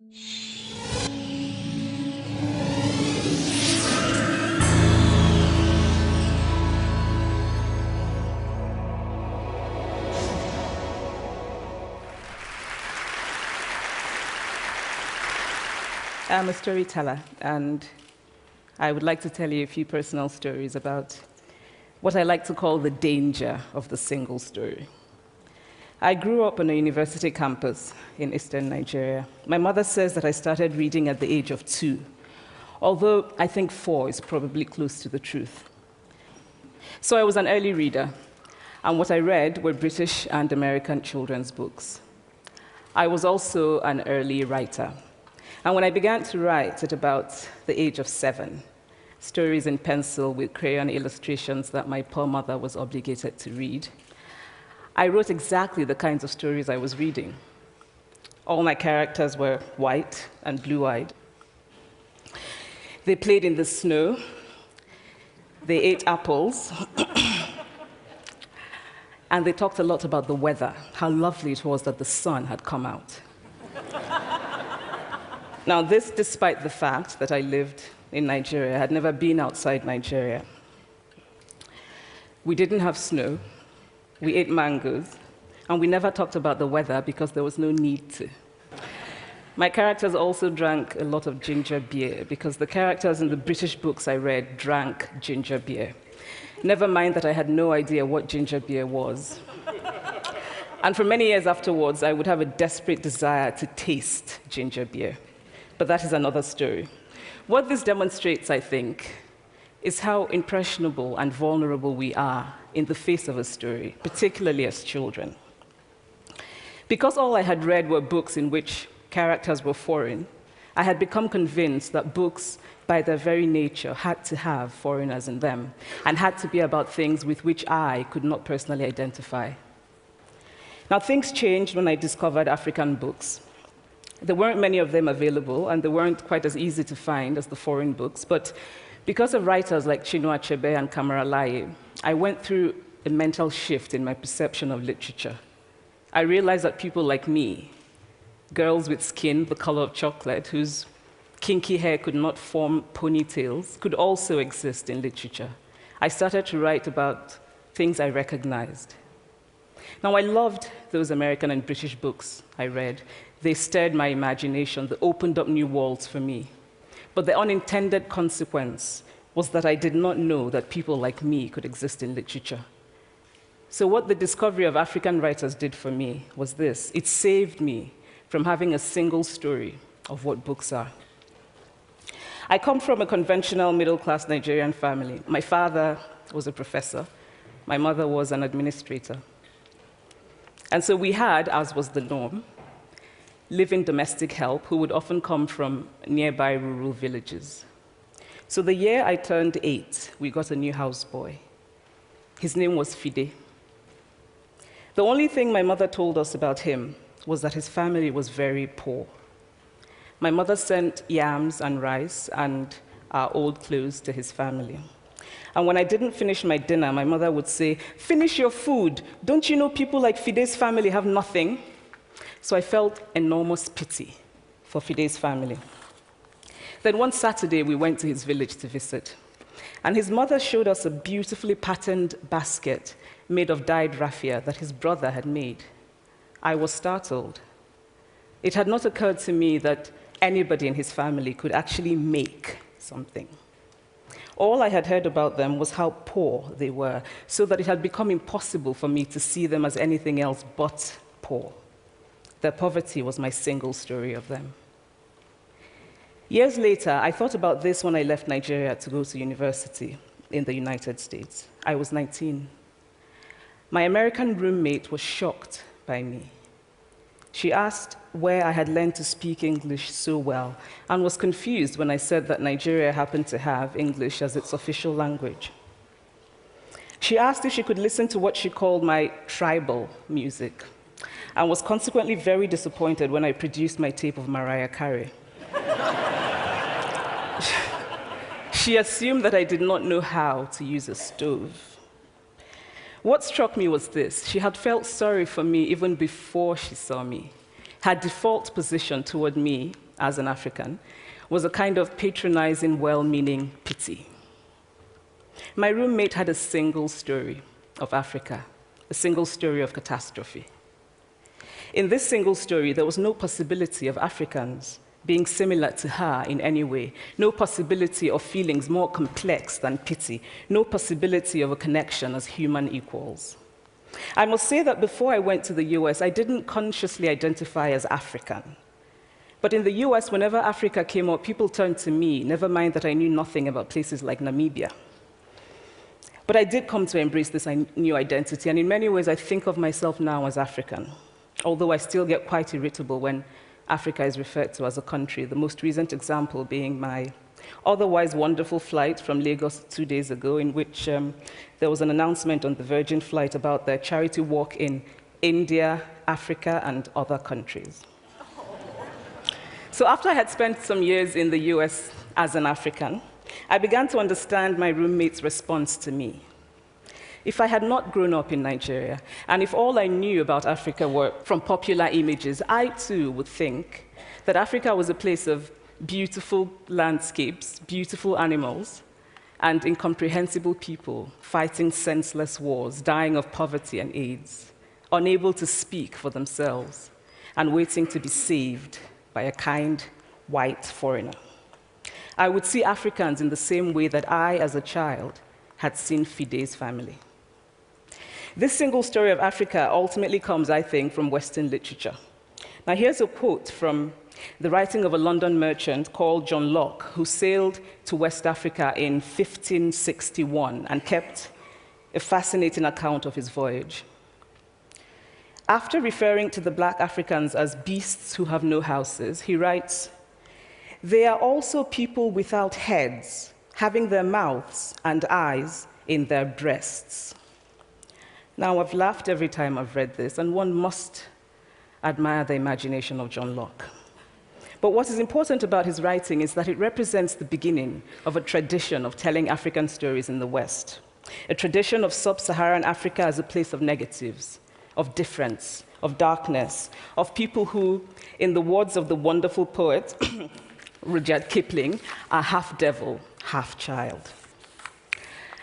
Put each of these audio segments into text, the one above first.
I'm a storyteller, and I would like to tell you a few personal stories about what I like to call the danger of the single story. I grew up on a university campus in eastern Nigeria. My mother says that I started reading at the age of 2, although I think 4 is probably close to the truth. So I was an early reader, and what I read were British and American children's books. I was also an early writer. And when I began to write at about the age of 7, stories in pencil with crayon illustrations that my poor mother was obligated to read, I wrote exactly the kinds of stories I was reading. All my characters were white and blue-eyed. They played in the snow. They ate apples. And they talked a lot about the weather, how lovely it was that the sun had come out. Now, this despite the fact that I lived in Nigeria. I had never been outside Nigeria. We didn't have snow. We ate mangoes. And we never talked about the weather because there was no need to. My characters also drank a lot of ginger beer because the characters in the British books I read drank ginger beer. Never mind that I had no idea what ginger beer was. And for many years afterwards, I would have a desperate desire to taste ginger beer. But that is another story. What this demonstrates, I think, is how impressionable and vulnerable we are in the face of a story, particularly as children. Because all I had read were books in which characters were foreign, I had become convinced that books, by their very nature, had to have foreigners in them and had to be about things with which I could not personally identify. Now, things changed when I discovered African books. There weren't many of them available, and they weren't quite as easy to find as the foreign books, but because of writers like Chinua Achebe and Kamaralaye, I went through a mental shift in my perception of literature. I realized that people like me, girls with skin the color of chocolate, whose kinky hair could not form ponytails, could also exist in literature. I started to write about things I recognized. Now, I loved those American and British books I read. They stirred my imagination. They opened up new worlds for me. But the unintended consequence was that I did not know that people like me could exist in literature. So what the discovery of African writers did for me was this. It saved me from having a single story of what books are. I come from a conventional middle-class Nigerian family. My father was a professor. My mother was an administrator. And so we had, as was the norm, live-in domestic help who would often come from nearby rural villages. So the year I turned 8, we got a new houseboy. His name was Fide. The only thing my mother told us about him was that his family was very poor. My mother sent yams and rice and our old clothes to his family. And when I didn't finish my dinner, my mother would say, "Finish your food. Don't you know people like Fide's family have nothing?" So I felt enormous pity for Fide's family. Then one Saturday, we went to his village to visit. And his mother showed us a beautifully patterned basket made of dyed raffia that his brother had made. I was startled. It had not occurred to me that anybody in his family could actually make something. All I had heard about them was how poor they were, so that it had become impossible for me to see them as anything else but poor. Their poverty was my single story of them. Years later, I thought about this when I left Nigeria to go to university in the United States. I was 19. My American roommate was shocked by me. She asked where I had learned to speak English so well and was confused when I said that Nigeria happened to have English as its official language. She asked if she could listen to what she called my tribal music and was consequently very disappointed when I produced my tape of Mariah Carey. She assumed that I did not know how to use a stove. What struck me was this. She had felt sorry for me even before she saw me. Her default position toward me as an African was a kind of patronizing, well-meaning pity. My roommate had a single story of Africa, a single story of catastrophe. In this single story, there was no possibility of Africans being similar to her in any way, no possibility of feelings more complex than pity, no possibility of a connection as human equals. I must say that before I went to the US, I didn't consciously identify as African. But in the US, whenever Africa came up, people turned to me, never mind that I knew nothing about places like Namibia. But I did come to embrace this new identity, and in many ways, I think of myself now as African, although I still get quite irritable when Africa is referred to as a country, the most recent example being my otherwise wonderful flight from Lagos 2 days ago, in which there was an announcement on the Virgin flight about their charity walk in India, Africa, and other countries. So after I had spent some years in the US as an African, I began to understand my roommate's response to me. If I had not grown up in Nigeria, and if all I knew about Africa were from popular images, I too would think that Africa was a place of beautiful landscapes, beautiful animals, and incomprehensible people fighting senseless wars, dying of poverty and AIDS, unable to speak for themselves, and waiting to be saved by a kind white foreigner. I would see Africans in the same way that I, as a child, had seen Fide's family. This single story of Africa ultimately comes, I think, from Western literature. Now, here's a quote from the writing of a London merchant called John Locke, who sailed to West Africa in 1561 and kept a fascinating account of his voyage. After referring to the black Africans as beasts who have no houses, he writes, "They are also people without heads, having their mouths and eyes in their breasts." Now, I've laughed every time I've read this, and one must admire the imagination of John Locke. But what is important about his writing is that it represents the beginning of a tradition of telling African stories in the West, a tradition of sub-Saharan Africa as a place of negatives, of difference, of darkness, of people who, in the words of the wonderful poet Rudyard Kipling, are half devil, half child.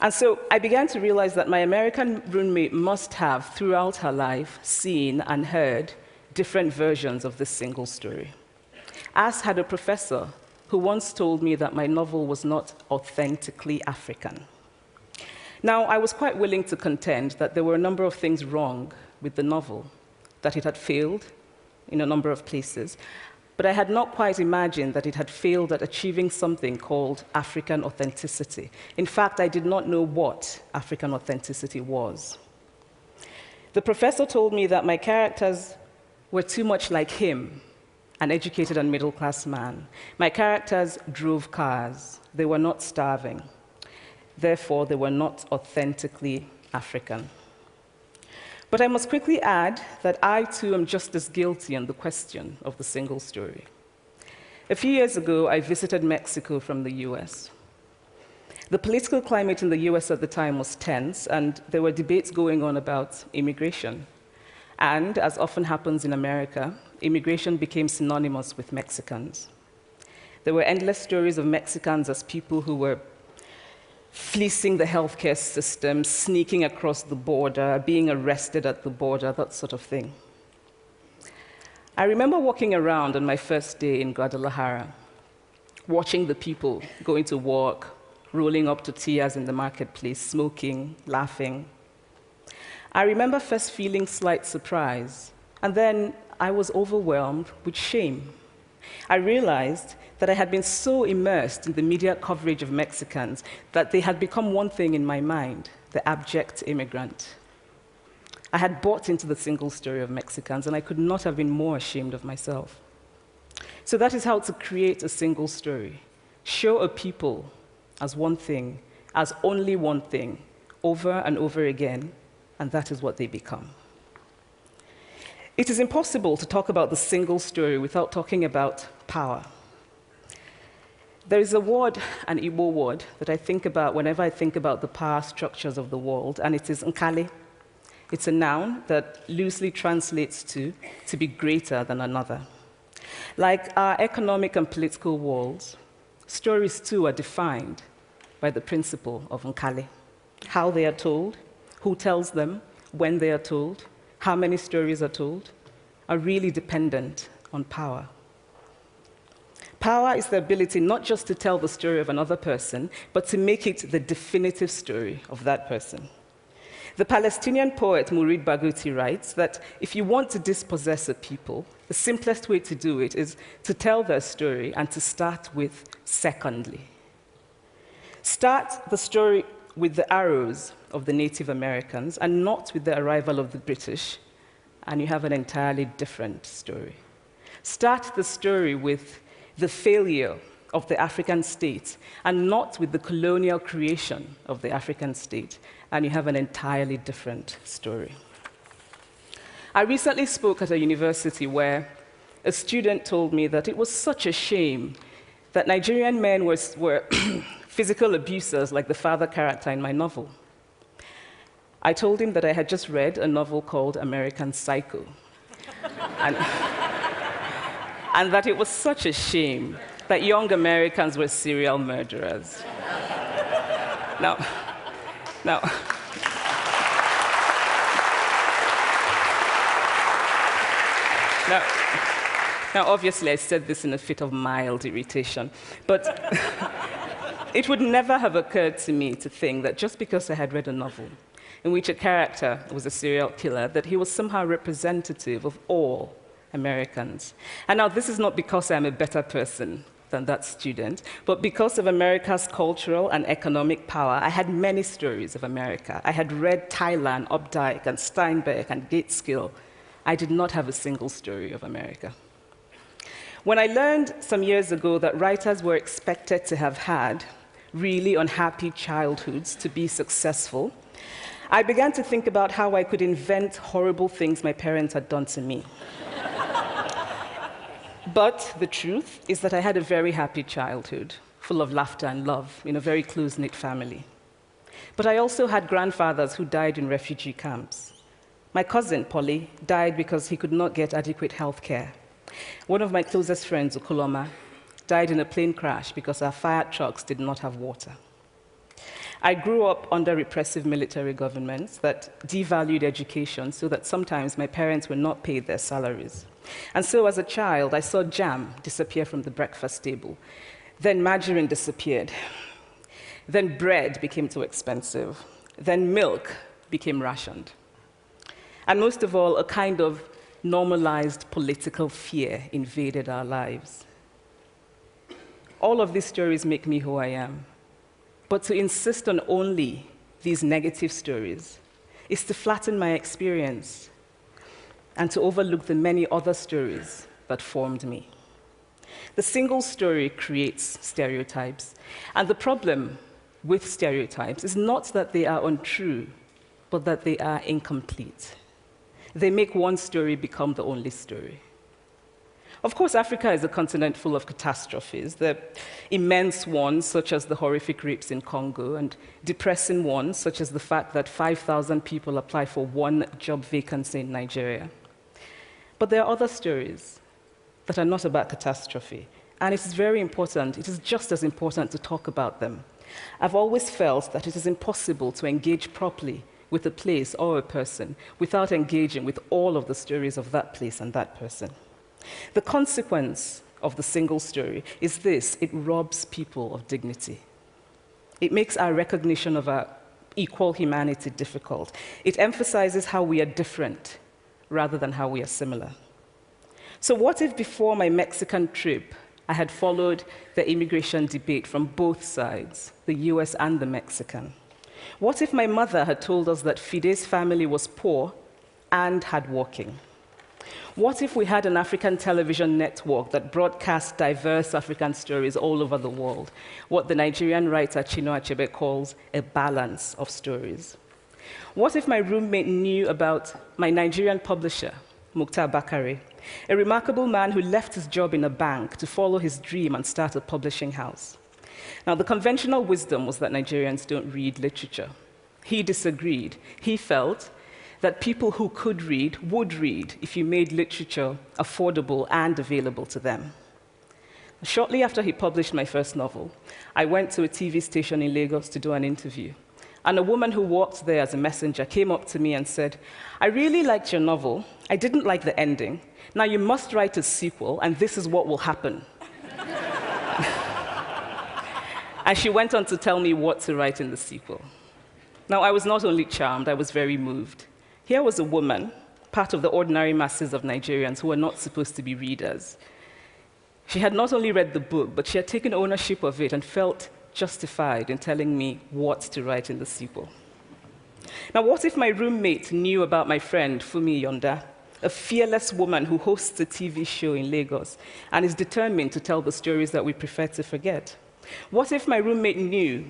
And so I began to realize that my American roommate must have, throughout her life, seen and heard different versions of this single story. As had a professor who once told me that my novel was not authentically African. Now, I was quite willing to contend that there were a number of things wrong with the novel, that it had failed in a number of places, but I had not quite imagined that it had failed at achieving something called African authenticity. In fact, I did not know what African authenticity was. The professor told me that my characters were too much like him, an educated and middle-class man. My characters drove cars. They were not starving. Therefore, they were not authentically African. But I must quickly add that I, too, am just as guilty on the question of the single story. A few years ago, I visited Mexico from the US. The political climate in the US at the time was tense, and there were debates going on about immigration. And, as often happens in America, immigration became synonymous with Mexicans. There were endless stories of Mexicans as people who were fleecing the healthcare system, sneaking across the border, being arrested at the border, that sort of thing. I remember walking around on my first day in Guadalajara, watching the people going to work, rolling up tortillas in the marketplace, smoking, laughing. I remember first feeling slight surprise, and then I was overwhelmed with shame. I realized that I had been so immersed in the media coverage of Mexicans that they had become one thing in my mind, the abject immigrant. I had bought into the single story of Mexicans, and I could not have been more ashamed of myself. So that is how to create a single story. Show a people as one thing, as only one thing, over and over again, and that is what they become. It is impossible to talk about the single story without talking about power. There is a word, an Igbo word, that I think about whenever I think about the power structures of the world, and it is nkali. It's a noun that loosely translates to be greater than another. Like our economic and political walls, stories too are defined by the principle of Nkali. How they are told, who tells them, when they are told, how many stories are told, are really dependent on power. Power is the ability not just to tell the story of another person, but to make it the definitive story of that person. The Palestinian poet Mourid Barghouti writes that if you want to dispossess a people, the simplest way to do it is to tell their story and to start with secondly. Start the story with the arrows of the Native Americans and not with the arrival of the British, and you have an entirely different story. Start the story with the failure of the African state and not with the colonial creation of the African state, and you have an entirely different story. I recently spoke at a university where a student told me that it was such a shame that Nigerian men were physical abusers like the father character in my novel. I told him that I had just read a novel called American Psycho, and that it was such a shame that young Americans were serial murderers. Now, obviously, I said this in a fit of mild irritation, but it would never have occurred to me to think that just because I had read a novel in which a character was a serial killer, that he was somehow representative of all Americans. And now, this is not because I'm a better person than that student, but because of America's cultural and economic power, I had many stories of America. I had read Thailand, Updike, and Steinbeck, and Gateskill. I did not have a single story of America. When I learned some years ago that writers were expected to have had really unhappy childhoods to be successful, I began to think about how I could invent horrible things my parents had done to me. But the truth is that I had a very happy childhood, full of laughter and love, in a very close-knit family. But I also had grandfathers who died in refugee camps. My cousin, Polly, died because he could not get adequate health care. One of my closest friends, Okoloma, died in a plane crash because our fire trucks did not have water. I grew up under repressive military governments that devalued education so that sometimes my parents were not paid their salaries. And so as a child, I saw jam disappear from the breakfast table. Then margarine disappeared. Then bread became too expensive. Then milk became rationed. And most of all, a kind of normalized political fear invaded our lives. All of these stories make me who I am. But to insist on only these negative stories is to flatten my experience and to overlook the many other stories that formed me. The single story creates stereotypes, and the problem with stereotypes is not that they are untrue, but that they are incomplete. They make one story become the only story. Of course, Africa is a continent full of catastrophes, the immense ones, such as the horrific rapes in Congo, and depressing ones, such as the fact that 5,000 people apply for one job vacancy in Nigeria. But there are other stories that are not about catastrophe, and it is very important, it is just as important to talk about them. I've always felt that it is impossible to engage properly with a place or a person without engaging with all of the stories of that place and that person. The consequence of the single story is this: it robs people of dignity. It makes our recognition of our equal humanity difficult. It emphasizes how we are different rather than how we are similar. So what if before my Mexican trip, I had followed the immigration debate from both sides, the US and the Mexican? What if my mother had told us that Fide's family was poor and hardworking? What if we had an African television network that broadcast diverse African stories all over the world, what the Nigerian writer Chinua Achebe calls a balance of stories? What if my roommate knew about my Nigerian publisher, Mukhtar Bakare, a remarkable man who left his job in a bank to follow his dream and start a publishing house? Now, the conventional wisdom was that Nigerians don't read literature. He disagreed. He felt that people who could read would read if you made literature affordable and available to them. Shortly after he published my first novel, I went to a TV station in Lagos to do an interview. And a woman who worked there as a messenger came up to me and said, "I really liked your novel. I didn't like the ending. Now you must write a sequel, and this is what will happen." And she went on to tell me what to write in the sequel. Now, I was not only charmed, I was very moved. Here was a woman, part of the ordinary masses of Nigerians who were not supposed to be readers. She had not only read the book, but she had taken ownership of it and felt justified in telling me what to write in the sequel. Now, what if my roommate knew about my friend, Fumi Yonda, a fearless woman who hosts a TV show in Lagos and is determined to tell the stories that we prefer to forget? What if my roommate knew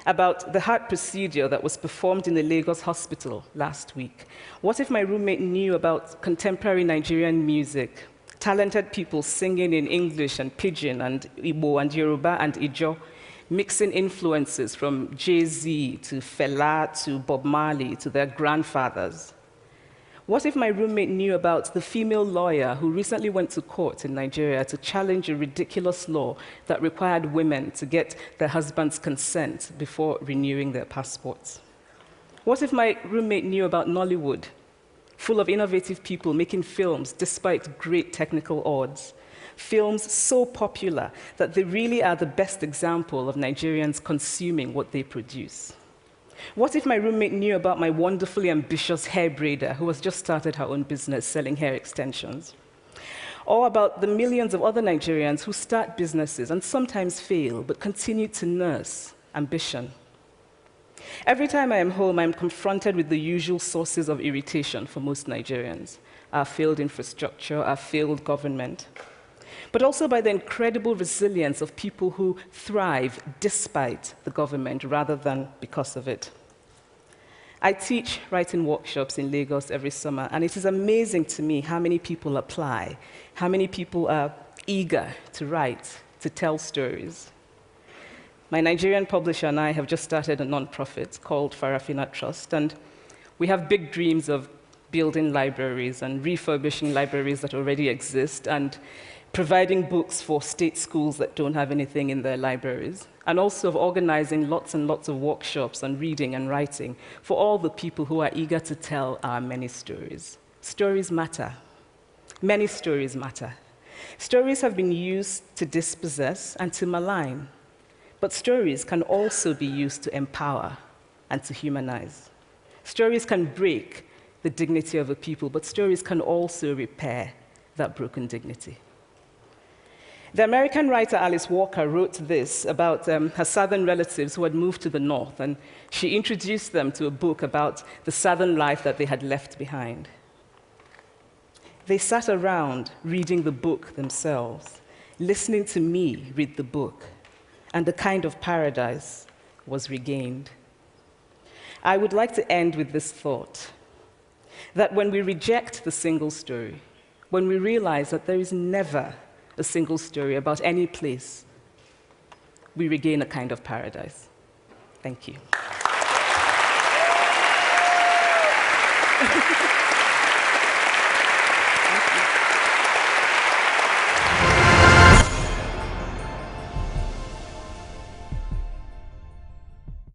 about the heart procedure that was performed in the Lagos hospital last week? What if my roommate knew about contemporary Nigerian music, talented people singing in English and Pidgin and Igbo and Yoruba and Ijo, mixing influences from Jay-Z to Fela to Bob Marley to their grandfathers? What if my roommate knew about the female lawyer who recently went to court in Nigeria to challenge a ridiculous law that required women to get their husband's consent before renewing their passports? What if my roommate knew about Nollywood, full of innovative people making films despite great technical odds, films so popular that they really are the best example of Nigerians consuming what they produce? What if my roommate knew about my wonderfully ambitious hair braider who has just started her own business selling hair extensions? Or about the millions of other Nigerians who start businesses and sometimes fail, but continue to nurse ambition? Every time I am home, I'm confronted with the usual sources of irritation for most Nigerians: our failed infrastructure, our failed government, but also by the incredible resilience of people who thrive despite the government rather than because of it. I teach writing workshops in Lagos every summer, and it is amazing to me how many people apply, how many people are eager to write, to tell stories. My Nigerian publisher and I have just started a nonprofit called Farafina Trust, and we have big dreams of building libraries and refurbishing libraries that already exist, and providing books for state schools that don't have anything in their libraries, and also of organizing lots and lots of workshops on reading and writing for all the people who are eager to tell our many stories. Stories matter. Many stories matter. Stories have been used to dispossess and to malign, but stories can also be used to empower and to humanize. Stories can break the dignity of a people, but stories can also repair that broken dignity. The American writer Alice Walker wrote this about her southern relatives who had moved to the north, and she introduced them to a book about the southern life that they had left behind. They sat around reading the book themselves, listening to me read the book, and a kind of paradise was regained. I would like to end with this thought, that when we reject the single story, when we realize that there is never a single story about any place, we regain a kind of paradise. Thank you.